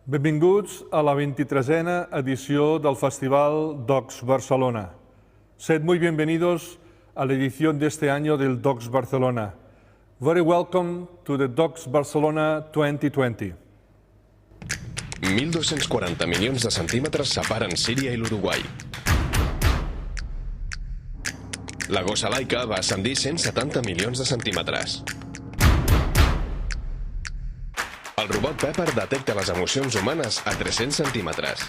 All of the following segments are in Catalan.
Benvinguts a la 23a edición del Festival Docs Barcelona. Sed muy bienvenidos a la edición de este año del Docs Barcelona. Very welcome to the Docs Barcelona 2020. 1.240 milions de centímetres separen Síria i l'Uruguai. La gossa laica va ascendir 170 milions de centímetres. El robot Pepper detecta les emocions humanes a 300 centímetres.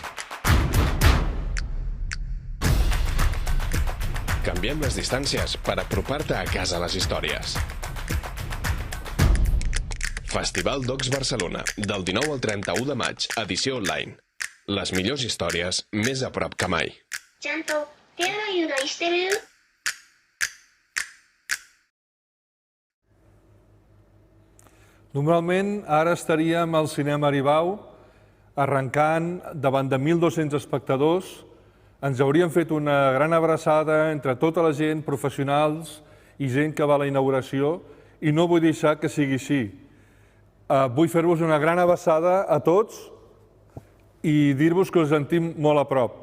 Canviem les distàncies per apropar-te a casa les històries. Festival Docs Barcelona, del 19 al 31 de maig, edició online. Les millors històries més a prop que mai. Normalment, ara estaríem al Cinema Aribau, arrencant davant de 1.200 espectadors. Ens hauríem fet una gran abraçada entre tota la gent, professionals i gent que va a la inauguració, i no vull deixar que sigui així. Vull fer-vos una gran abraçada a tots i dir-vos que us sentim molt a prop.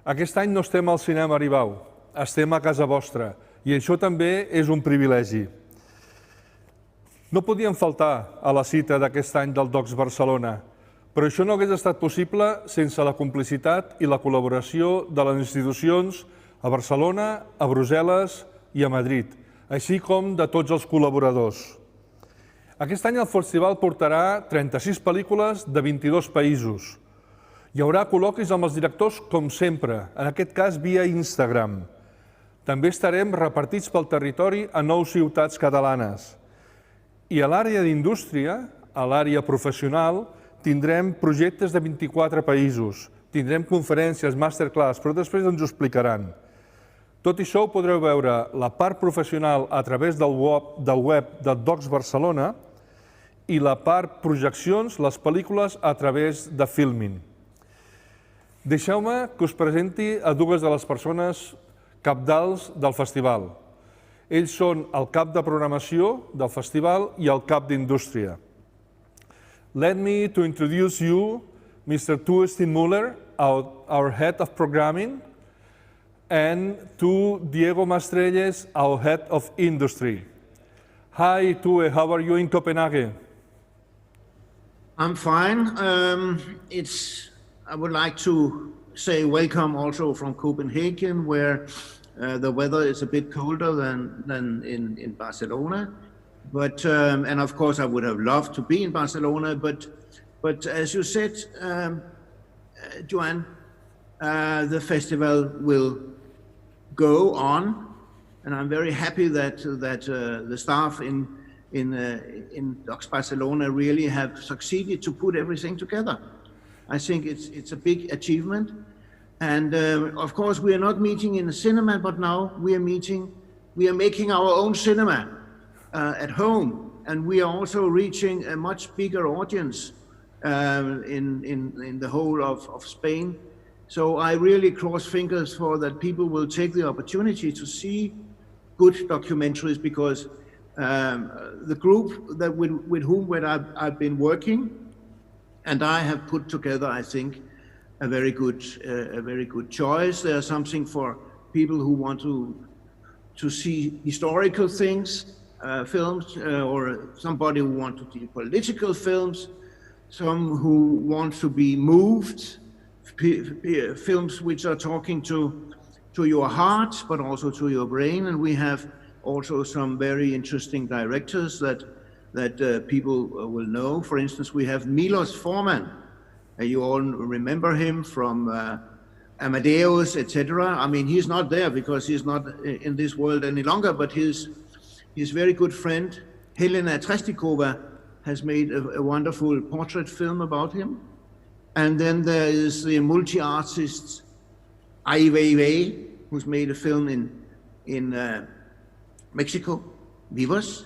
Aquest any no estem al Cinema Aribau, estem a casa vostra, i això també és un privilegi. No podíem faltar a la cita d'aquest any del Docs Barcelona, però això no hagués estat possible sense la complicitat i la col·laboració de les institucions a Barcelona, a Brussel·les i a Madrid, així com de tots els col·laboradors. Aquest any el festival portarà 36 pel·lícules de 22 països. Hi haurà col·loquis amb els directors com sempre, en aquest cas via Instagram. També estarem repartits pel territori a 9 ciutats catalanes. I a l'àrea d'indústria, a l'àrea professional, tindrem projectes de 24 països, tindrem conferències, masterclass, però després ens ho explicaran. Tot això ho podreu veure la part professional a través del web de Docs Barcelona i la part projeccions, les pel·lícules, a través de Filmin. Deixeu-me que us presenti a dues de les persones cabdals del festival. Ells són el cap de programació del festival i el cap d'indústria. Let me to introduce you Mr. Tue Steenmuller, our head of programming, and to Diego Mastrelles, our head of industry. Hi, Tue, how are you in Copenhagen? I'm fine. I would like to say welcome also from Copenhagen, where the weather is a bit colder than in Barcelona, but and of course I would have loved to be in Barcelona, but as you said, Joanne, the festival will go on, and I'm very happy that the staff in Docs Barcelona really have succeeded to put everything together. I think it's a big achievement. And of course, we are not meeting in a cinema, but now we are making our own cinema at home, and we are also reaching a much bigger audience in the whole of Spain. So I really cross fingers for that people will take the opportunity to see good documentaries, because the group that with whom I've been working, and I have put together, I think, a very good choice. There's something for people who want to see historical things, films, or somebody who wants to see political films, some who want to be moved, films which are talking to your heart, but also to your brain. And we have also some very interesting directors that people will know. For instance, we have Milos Forman. You all remember him from Amadeus, etc. I mean, he's not there because he's not in this world any longer, but his very good friend, Helena Trestikova, has made a wonderful portrait film about him. And then there is the multi-artist Ai Weiwei, who's made a film in Mexico, Vivos.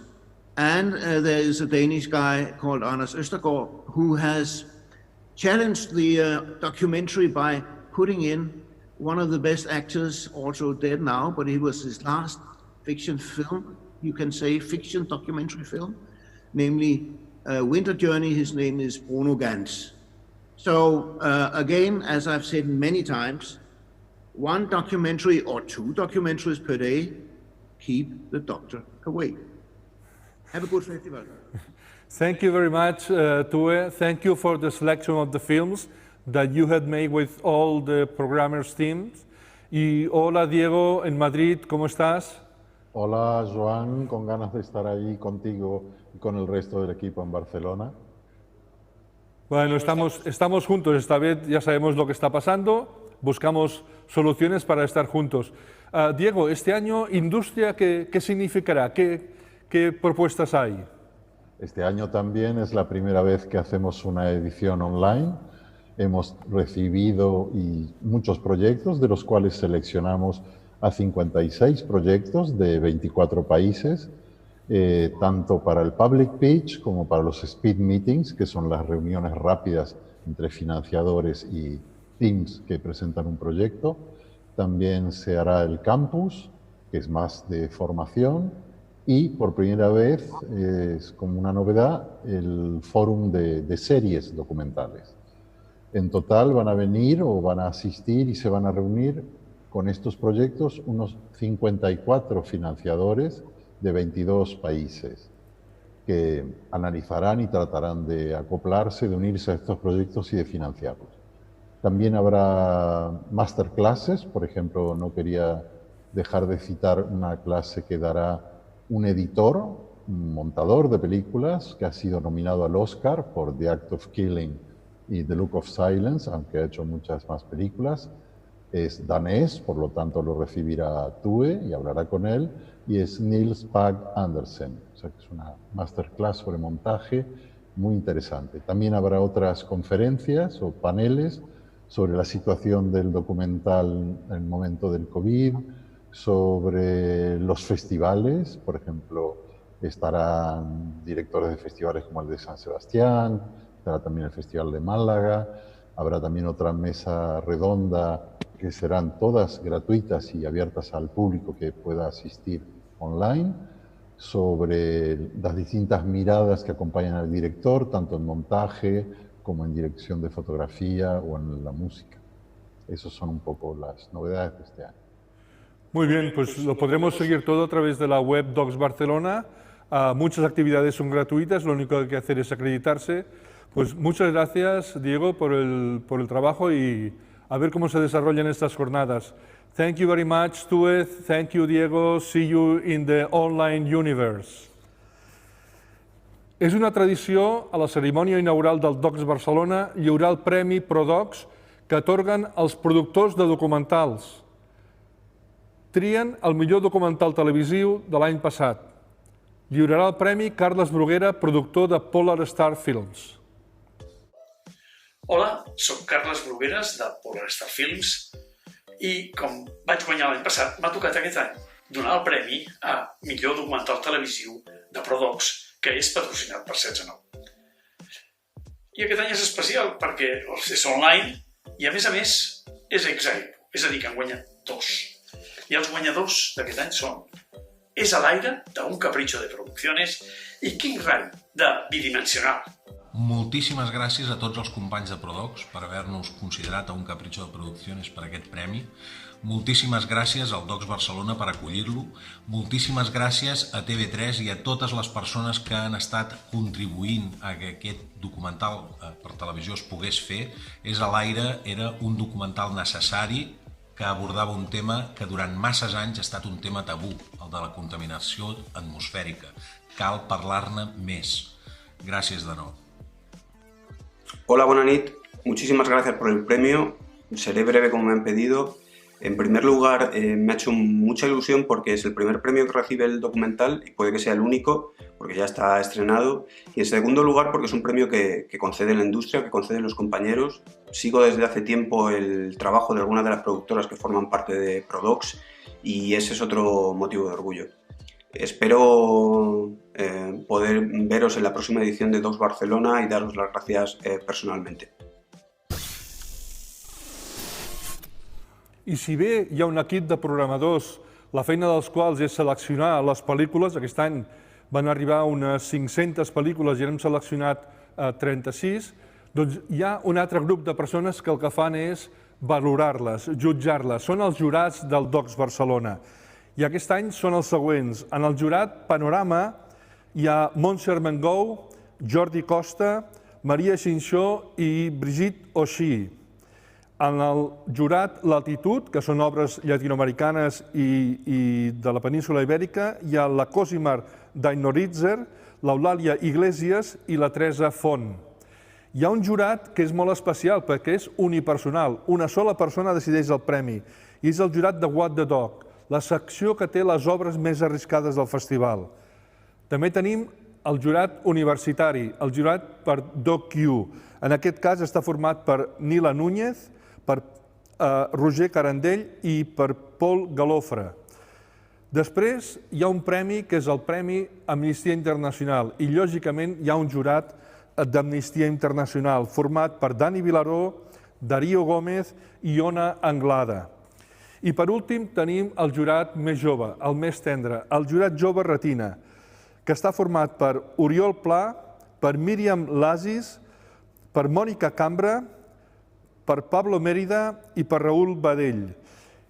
And there is a Danish guy called Anders Østergaard, who has challenged the documentary by putting in one of the best actors, also dead now, but it was his last fiction film, you can say fiction documentary film, namely Winter Journey. His name is Bruno Ganz. So again, as I've said many times, one documentary or two documentaries per day keep the doctor away. Have a good festival. Thank you very much, Tue. Thank you for the selection of the films that you had made with all the programmers' teams. Y hola, Diego, en Madrid, ¿cómo estás? Hola, Joan, con ganas de estar ahí contigo y con el resto del equipo en Barcelona. Bueno, estamos juntos esta vez, ya sabemos lo que está pasando, buscamos soluciones para estar juntos. Diego, este año, industria, ¿qué significará? ¿Qué propuestas hay? Este año también es la primera vez que hacemos una edición online. Hemos recibido muchos proyectos, de los cuales seleccionamos a 56 proyectos de 24 países, tanto para el public pitch como para los speed meetings, que son las reuniones rápidas entre financiadores y teams que presentan un proyecto. También se hará el campus, que es más de formación, y por primera vez, es como una novedad, el fórum de series documentales. En total van a venir o van a asistir y se van a reunir con estos proyectos unos 54 financiadores de 22 países que analizarán y tratarán de acoplarse, de unirse a estos proyectos y de financiarlos. También habrá masterclasses, por ejemplo, no quería dejar de citar una clase que dará un editor, un montador de películas que ha sido nominado al Oscar por The Act of Killing y The Look of Silence, aunque ha hecho muchas más películas. Es danés, por lo tanto lo recibirá Tue y hablará con él, y es Niels Pagh Andersen, o sea que es una masterclass sobre montaje muy interesante. También habrá otras conferencias o paneles sobre la situación del documental en el momento del COVID, sobre los festivales, por ejemplo, estarán directores de festivales como el de San Sebastián, estará también el Festival de Málaga, habrá también otra mesa redonda que serán todas gratuitas y abiertas al público que pueda asistir online, sobre las distintas miradas que acompañan al director, tanto en montaje como en dirección de fotografía o en la música. Esas son un poco las novedades de este año. Muy bien, pues lo podremos seguir todo a través de la web Docs Barcelona. Muchas actividades son gratuitas, lo único que hay que hacer es acreditarse. Pues muchas gracias, Diego, por el trabajo y a ver cómo se desarrollan estas jornadas. Thank you very much, Tue. Thank you, Diego. See you in the online universe. És una tradició a la cerimònia inaugural del Docs Barcelona lliurar el Premi ProDocs que atorguen als productors de documentals. Trien el millor documental televisiu de l'any passat. Lliurarà el premi Carles Bruguera, productor de Polar Star Films. Hola, soc Carles Brugueres de Polar Star Films i, com vaig guanyar l'any passat, m'ha tocat aquest any donar el premi a millor documental televisiu de ProDocs, que és patrocinat per 16/9. I aquest any és especial perquè és online i, a més, és ex aequo, és a dir, que en guanya 2. I els guanyadors d'aquest any són És a l'aire, d'un Capricho de Producciones, i King Ray, de Bidimensional. Moltíssimes gràcies a tots els companys de ProDocs per haver-nos considerat a un Capricho de Producciones per aquest premi. Moltíssimes gràcies al Docs Barcelona per acollir-lo. Moltíssimes gràcies a TV3 i a totes les persones que han estat contribuint a que aquest documental per televisió es pogués fer. És a l'aire era un documental necessari que abordava un tema que durant masses anys ha estat un tema tabú, el de la contaminació atmosfèrica. Cal parlar-ne més. Gràcies de nou. Hola, buenas nit. Muchísimas gracias por el premio. Seré breve como me han pedido. En primer lugar, me ha hecho mucha ilusión porque es el primer premio que recibe el documental y puede que sea el único, porque ya está estrenado. Y en segundo lugar, porque es un premio que concede la industria, que conceden los compañeros. Sigo desde hace tiempo el trabajo de algunas de las productoras que forman parte de ProDocs y ese es otro motivo de orgullo. Espero poder veros en la próxima edición de Docs Barcelona y daros las gracias personalmente. I si bé hi ha un equip de programadors, la feina dels quals és seleccionar les pel·lícules, aquest any van arribar unes 500 pel·lícules i hem seleccionat 36, Doncs hi ha un altre grup de persones que el que fan és valorar-les, jutjar-les. Són els jurats del Docs Barcelona. I aquest any són els següents. En el jurat Panorama hi ha Montse Armengou, Jordi Costa, Maria Xinxó i Brigitte Oxy. En el jurat Latitud, que són obres llatinoamericanes i de la península Ibèrica, hi ha la Cosímar Dainoritzer, l'Eulàlia Iglesias i la Teresa Font. Hi ha un jurat que és molt especial perquè és unipersonal. Una sola persona decideix el premi i és el jurat de What the Dog, la secció que té les obres més arriscades del festival. També tenim el jurat universitari, el jurat per DocQ. En aquest cas està format per Nila Núñez, per Roger Carandell i per Paul Galofre. Després hi ha un premi que és el Premi Amnistia Internacional i, lògicament, hi ha un jurat d'Amnistia Internacional format per Dani Vilaró, Darío Gómez i Ona Anglada. I per últim tenim el jurat més jove, el més tendre, el jurat jove Retina, que està format per Oriol Pla, per Míriam Lasis, per Mònica Cambra, per Pablo Mérida i per Raül Badell.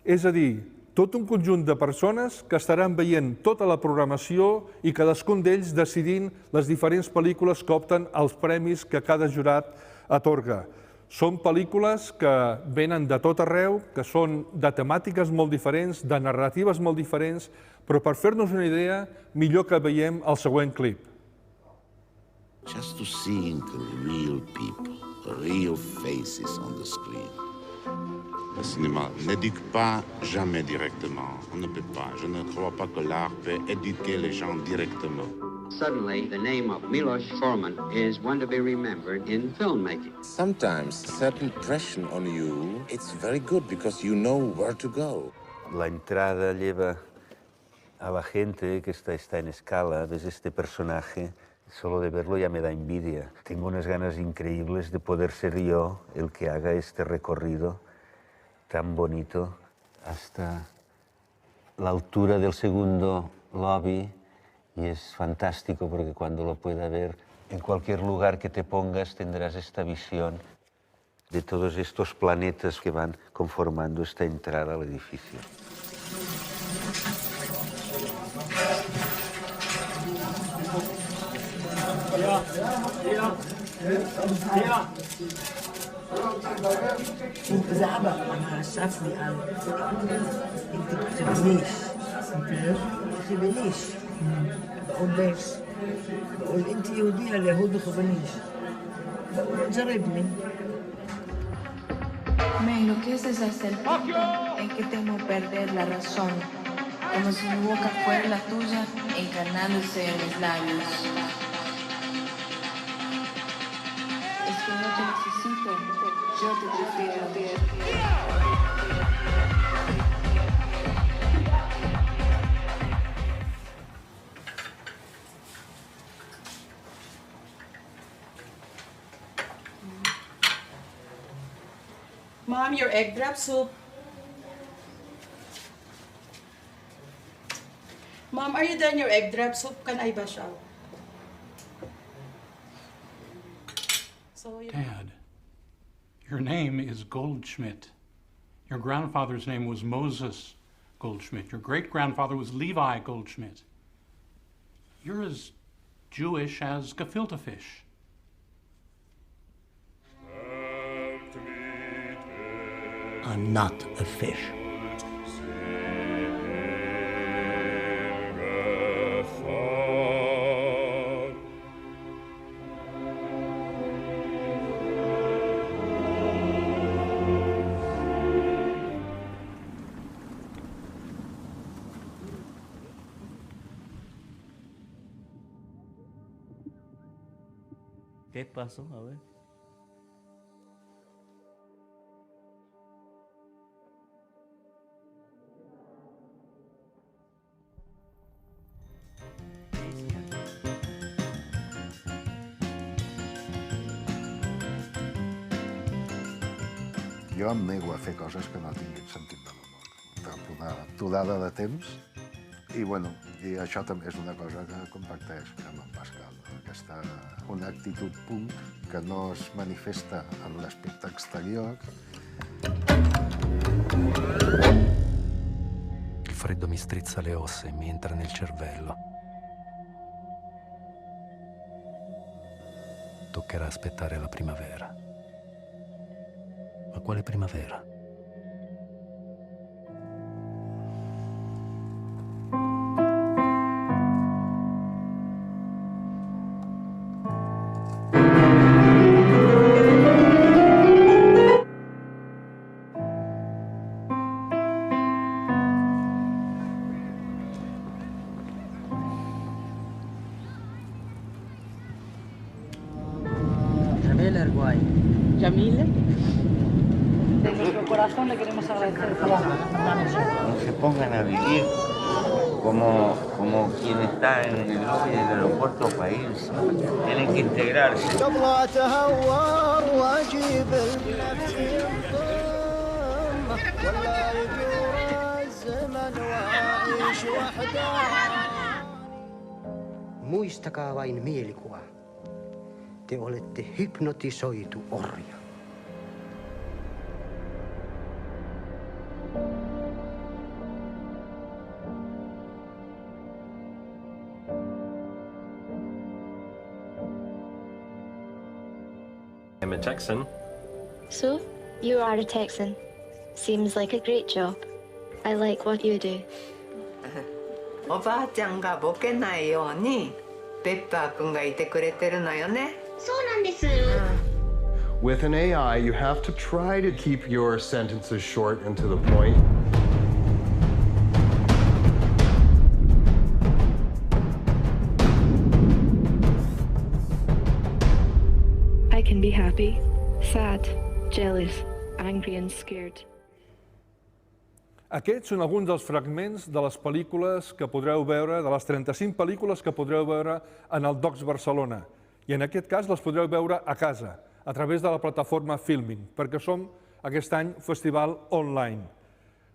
És a dir, tot un conjunt de persones que estaran veient tota la programació i cadascun d'ells decidint les diferents pel·lícules que opten als premis que cada jurat atorga. Són pel·lícules que venen de tot arreu, que són de temàtiques molt diferents, de narratives molt diferents, però per fer-nos una idea, millor que veiem el següent clip. Just to see real people, real faces on the screen. Le cinéma n'éduque pas jamais directement. On ne peut pas. Je ne crois pas que l'art peut éduquer les gens directement. Suddenly, the name of Milos Forman is one to be remembered in filmmaking. Sometimes a certain pressure on you, it's very good because you know where to go. La entrada lleva a la gente que está en escala, ves este personaje, solo de verlo ya me da envidia. Tengo unas ganas increíbles de poder ser yo el que haga este recorrido tan bonito hasta la altura del segundo lobby y es fantástico porque cuando lo pueda ver en cualquier lugar que te pongas tendrás esta visión de todos estos planetas que van conformando esta entrada al edificio. زعبق أنا شافني قال أنت بتخبنيش بتخبنيش بقول ليش؟ بقول أنت يهودية اليهود بخبنيش بقول جربني. Me enloqueces hasta el punto en que temo perder la razón, como si mi boca fuera la tuya encarnándose en mis labios. Es que no te necesito, yo te prefiero. Mom, your egg drop soup. Mom, are you done your egg drop soup? Can I bash out? Dad, your name is Goldschmidt. Your grandfather's name was Moses Goldschmidt. Your great-grandfather was Levi Goldschmidt. You're as Jewish as gefilte fish. I'm not a fish. ¿Qué pasó? A ver. Jo em nego a fer coses que no tinguin sentit de l'humor. Una aturada de temps i, bueno, i això també és una cosa que comparteix amb en Pascal, aquesta una actitud punk que no es manifesta en l'aspecte exterior. Il freddo mi strizza le ossa e mi entra nel cervello. Toccherà aspettare la primavera. Ma quale primavera? Yamile, de nuestro corazón le queremos agradecer. No se pongan a vivir como quien está en el lobby del aeropuerto para irse. Tienen que integrarse. Muistakaa vain mielikuva. Te olette hypnotisoitu orja. I'm a Texan. So, you are a Texan. Seems like a great job. I like what you do. おばあちゃんがボケないようにペッパーくんがいてくれてるのよね。そうなんです。With an AI, you have to try to keep your sentences short and to the point. I can be happy, sad, jealous, angry and scared. Aquests són alguns dels fragments de les pel·lícules que podreu veure, de les 35 pel·lícules que podreu veure en el Docs Barcelona. I en aquest cas les podreu veure a casa, a través de la plataforma Filmin, perquè som aquest any festival online.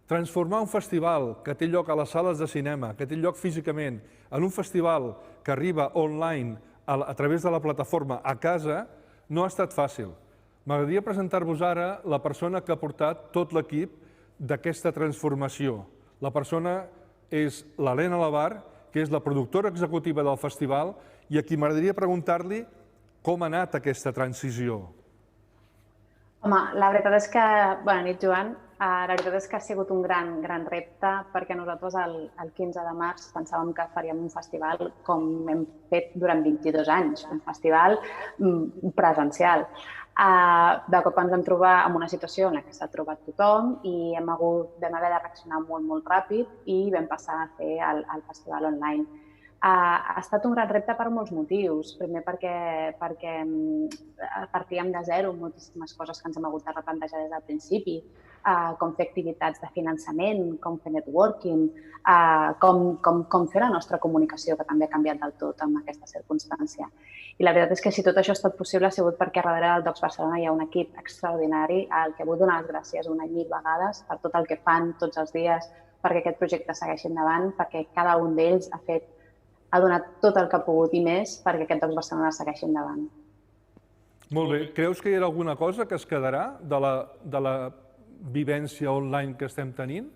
Transformar un festival que té lloc a les sales de cinema, que té lloc físicament, en un festival que arriba online a través de la plataforma a casa, no ha estat fàcil. M'agradaria presentar-vos ara la persona que ha portat tot l'equip d'aquesta transformació. La persona és l'Helena Lavar, que és la productora executiva del festival, i a qui m'agradaria preguntar-li com ha anat aquesta transició. Home, la veritat és que, bona nit, Joan, la veritat és que ha sigut un gran repte perquè nosaltres el 15 de març pensàvem que faríem un festival com hem fet durant 22 anys, un festival presencial. De cop ens vam trobar en una situació en què s'ha trobat tothom i vam haver de reaccionar molt ràpid i vam passar a fer el festival online. Ha estat un gran repte per molts motius. Primer perquè partíem de zero, moltíssimes coses que ens hem hagut de replantejar des del principi, com fer activitats de finançament, com fer networking, com fer la nostra comunicació, que també ha canviat del tot en aquesta circumstància. I la veritat és que si tot això ha estat possible ha sigut perquè darrere del Docs Barcelona hi ha un equip extraordinari al que vull donar les gràcies una i mil vegades per tot el que fan tots els dies perquè aquest projecte segueixi endavant, perquè cada un d'ells ha donat tot el que ha pogut i més perquè aquest Docs Barcelona segueixi endavant. Molt bé. Creus que hi ha alguna cosa que es quedarà de la vivència online que estem tenint?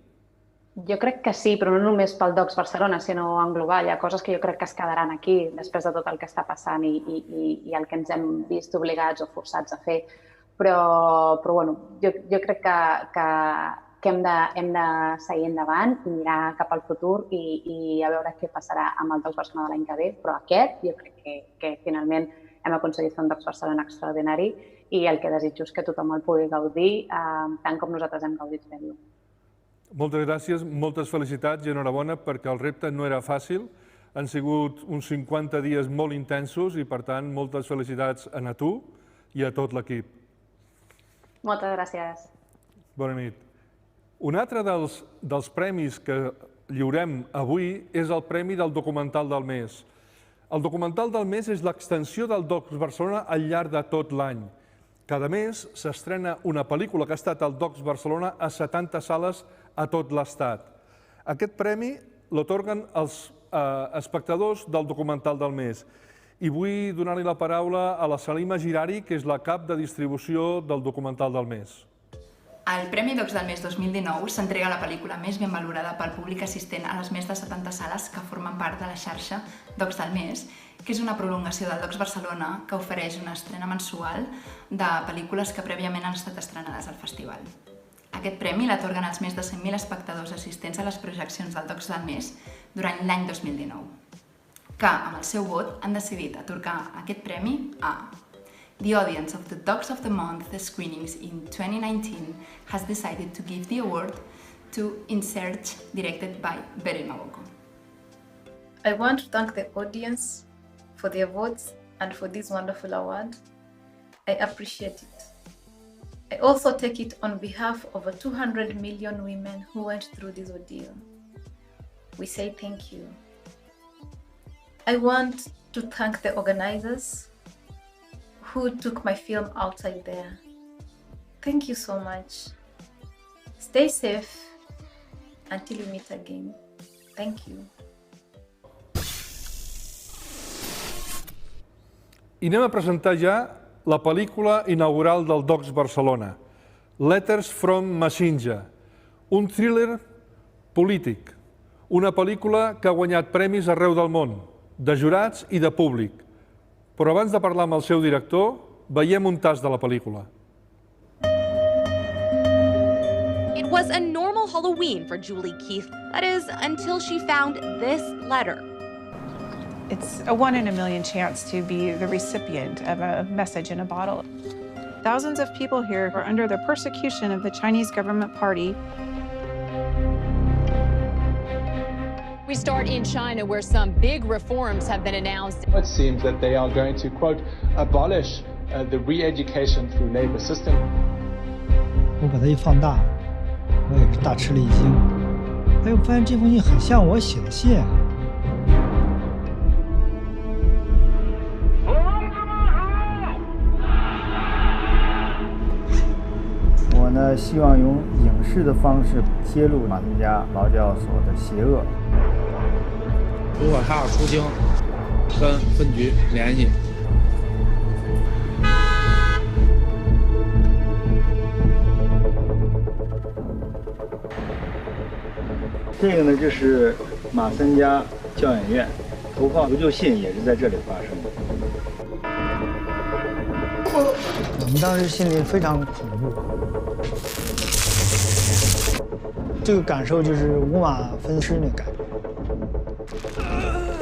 Jo crec que sí, però no només pel Docs Barcelona, sinó en global. Hi ha coses que jo crec que es quedaran aquí després de tot el que està passant i el que ens hem vist obligats o forçats a fer. Però bueno, jo crec que hem de seguir endavant i mirar cap al futur i a veure què passarà amb el Docs Barcelona de l'any que ve. Però aquest jo crec que finalment hem aconseguit fer un Docs Barcelona extraordinari i el que desitjo és que tothom el pugui gaudir tant com nosaltres hem gaudit fent-lo. Moltes gràcies, moltes felicitats i enhorabona perquè el repte no era fàcil. Han sigut uns 50 dies molt intensos i, per tant, moltes felicitats a tu i a tot l'equip. Moltes gràcies. Bona nit. Un altre dels premis que lliurem avui és el Premi del Documental del Mes. El Documental del Mes és l'extensió del Docs Barcelona al llarg de tot l'any. Cada mes s'estrena una pel·lícula que ha estat al Docs Barcelona a 70 sales a tot l'Estat. Aquest premi l'atorguen els espectadors del Documental del Mes. I vull donar-li la paraula a la Salima Girari, que és la cap de distribució del documental del mes. El Premi Docs del Mes 2019 s'entrega a la pel·lícula més ben valorada pel públic assistent a les més de 70 sales que formen part de la xarxa Docs del Mes, que és una prolongació del Docs Barcelona que ofereix una estrena mensual de pel·lícules que prèviament han estat estrenades al festival. Aquest premi l'atorguen els més de 100.000 espectadors assistents a les projeccions del Docs del Mes durant l'any 2019, que, amb el seu vot, han decidit atorgar aquest premi a The audience of the Docs of the Month screenings in 2019 has decided to give the award to In Search, directed by Beryl Maboko. I want to thank the audience for their votes and for this wonderful award. I appreciate it. I also take it on behalf of over 200 million women who went through this ordeal. We say thank you. I want to thank the organizers who took my film outside there. Thank you so much. Stay safe until we meet again. Thank you. I anem a presentar ja la pel·lícula inaugural del Docs Barcelona, Letters from Masinja, un thriller polític, una pel·lícula que ha guanyat premis arreu del món, de jurats i de públic. Però abans de parlar amb el seu director, veiem un tast de la pel·lícula. It was a normal Halloween for Julie Keith, that is, until she found this letter. It's a 1 in a million chance to be the recipient of a message in a bottle. Thousands of people here are under the persecution of the Chinese government party. We start in China, where some big reforms have been announced. It seems that they are going to, quote, abolish the re-education through labor system. 我把它一放大，我也是大吃了一惊。哎，我发现这封信很像我写的信。我呢，希望用影视的方式揭露马三家劳教所的邪恶。 如果他要出京，跟分局联系。这个呢，就是马三家教养院投放求救信，也是在这里发生的。我们当时心里非常恐怖，这个感受就是五马分尸那感觉。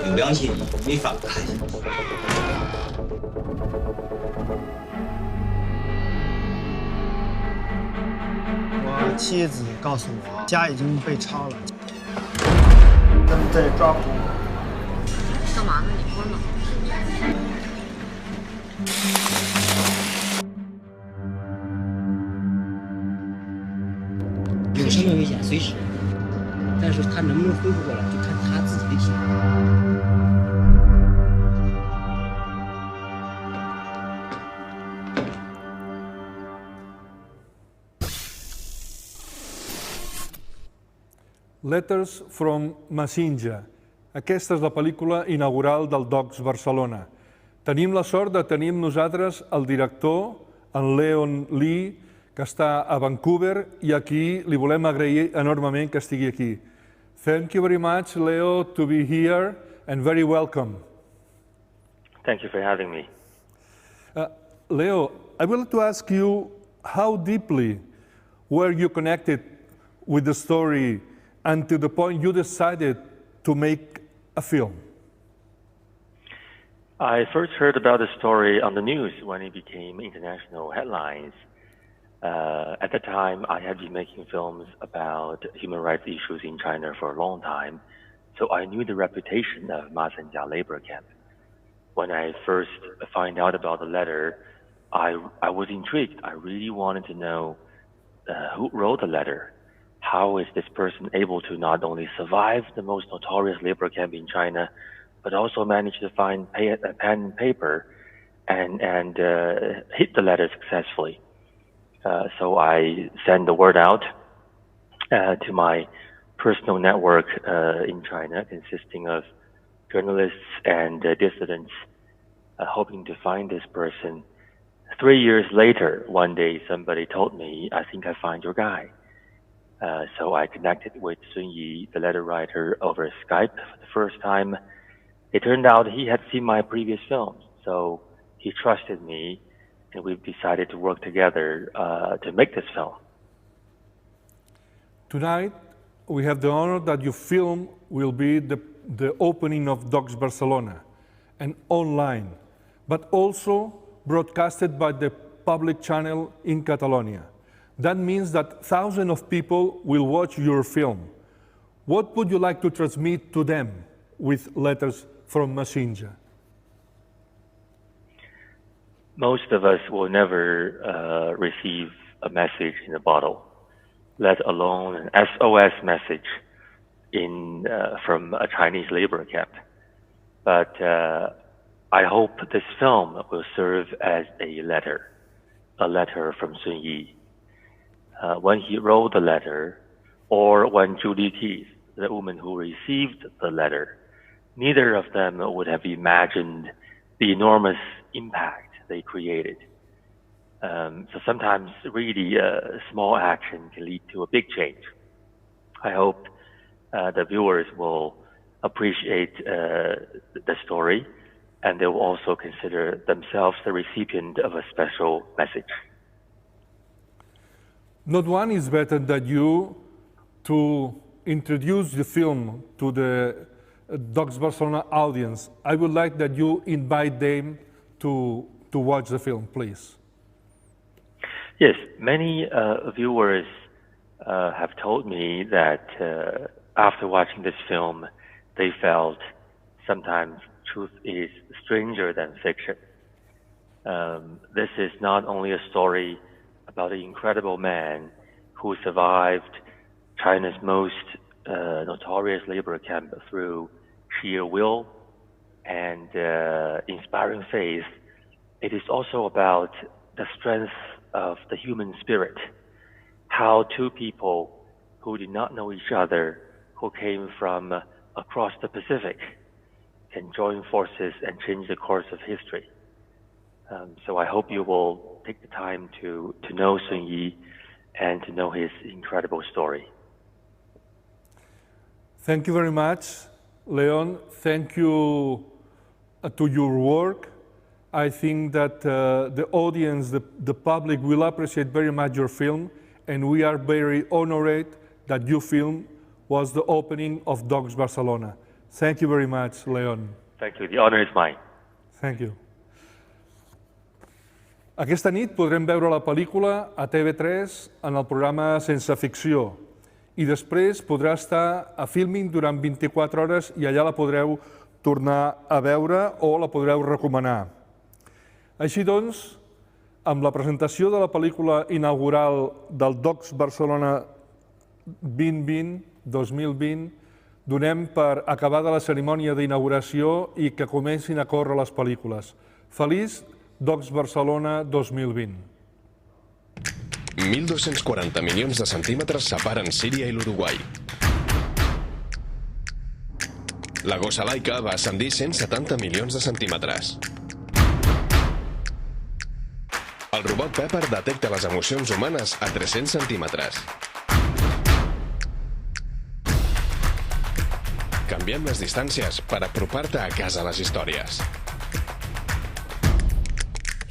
有良心，没法看下去。我妻子告诉我，家已经被抄了，他们在抓捕我。干嘛呢？你说呢？有生命危险，随时。但是他能不能恢复过来，就看他自己的体力。 Letters from Masinja. Aquesta és la pel·lícula inaugural del Docs Barcelona. Tenim la sort de tenir amb nosaltres el director, en Leon Lee, que està a Vancouver, i aquí li volem agrair enormement que estigui aquí. Thank you very much, Leo, to be here, and very welcome. Thank you for having me. Leo, I would like to ask you, how deeply were you connected with the story and to the point you decided to make a film? I first heard about the story on the news when it became international headlines. At the time, I had been making films about human rights issues in China for a long time, so I knew the reputation of Ma Sanjia labor camp. When I first found out about the letter, I was intrigued. I really wanted to know who wrote the letter. How is this person able to not only survive the most notorious labor camp in China, but also manage to find pen and paper and hit the letter successfully? So I sent the word out to my personal network in China, consisting of journalists and dissidents, hoping to find this person. 3 years later, one day somebody told me, I think I found your guy. So I connected with Sun Yi, the letter writer, over Skype for the first time. It turned out he had seen my previous films, so he trusted me, and we've decided to work together to make this film. Tonight, we have the honor that your film will be the opening of Docs Barcelona, and online, but also broadcasted by the public channel in Catalonia. That means that thousands of people will watch your film. What would you like to transmit to them with letters from Messenger? Most of us will never receive a message in a bottle, let alone an SOS message from a Chinese labor camp. But I hope this film will serve as a letter from Sun Yi. When he wrote the letter, or when Julie Keith, the woman who received the letter, neither of them would have imagined the enormous impact they created. So sometimes really a small action can lead to a big change. I hope the viewers will appreciate the story, and they will also consider themselves the recipient of a special message. Not one is better than you to introduce the film to the Docs Barcelona audience. I would like that you invite them to watch the film, please. Yes, many viewers have told me that after watching this film, they felt sometimes truth is stranger than fiction. This is not only a story about an incredible man who survived China's most notorious labor camp through sheer will and inspiring faith. It is also about the strength of the human spirit, how two people who did not know each other, who came from across the Pacific, can join forces and change the course of history. So I hope you will take the time to know Sun Yi and to know his incredible story. Thank you very much, Leon. Thank you to your work. I think that the audience, the public will appreciate very much your film, and we are very honored that your film was the opening of Docs Barcelona. Thank you very much, Leon. Thank you. The honor is mine. Thank you. Aquesta nit podrem veure la pel·lícula a TV3 en el programa Sense Ficció i després podrà estar a Filming durant 24 hores i allà la podreu tornar a veure o la podreu recomanar. Així doncs, amb la presentació de la pel·lícula inaugural del Docs Barcelona 2020, donem per acabada la cerimònia d'inauguració i que comencin a córrer les pel·lícules. Feliç Docs Barcelona 2020. 1.240 milions de centímetres separen Síria i l'Uruguai. La gossa Laika va ascendir 170 milions de centímetres. El robot Pepper detecta les emocions humanes a 300 centímetres. Canviem les distàncies per apropar-te a casa les històries.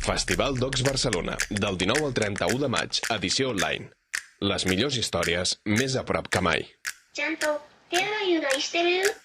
Festival Docs Barcelona, del 19 al 31 de maig, edició online. Les millors històries més a prop que mai. ちゃんと手洗いうがいしてる？